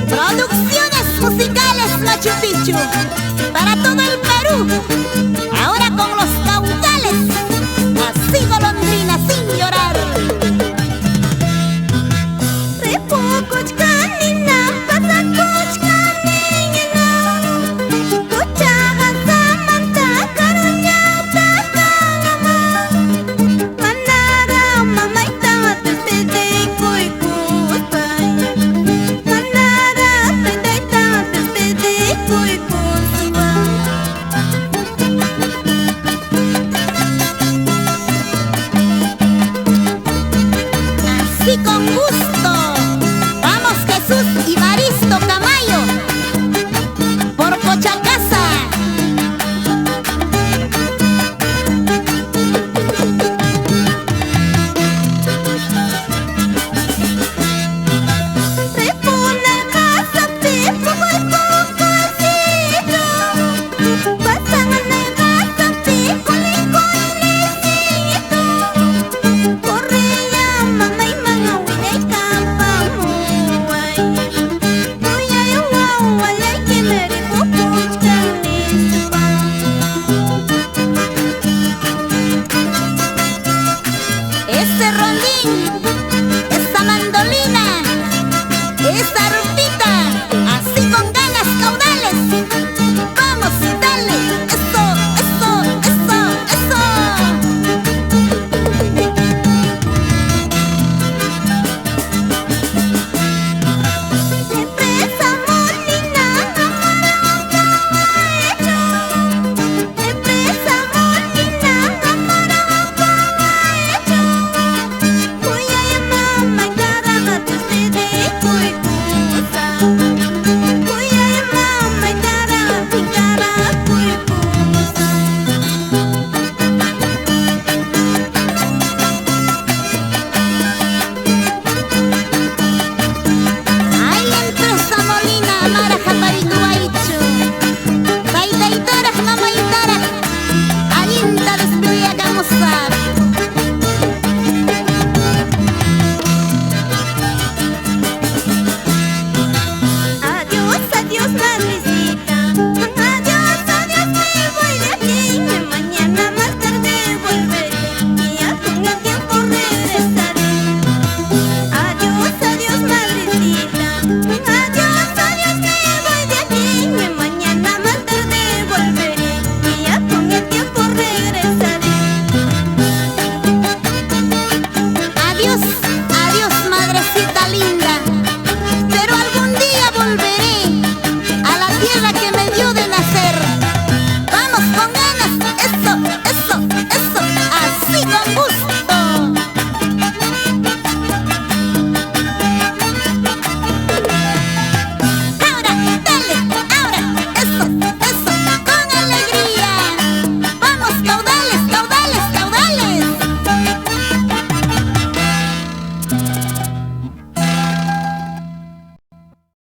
Producciones musicales Machu Picchu para todo el Perú. Ahora con los caudales, así golondrina sin llorar. Así con gusto. Vamos Jesús y Baristo Camayo por Pochacasa. Ese rondín, esa mandolina, esa arpita, así con ganas caudales. Vamos, dale, eso, eso, eso, eso. Empresa Molina, empresa Molina, adiós, madrecita linda.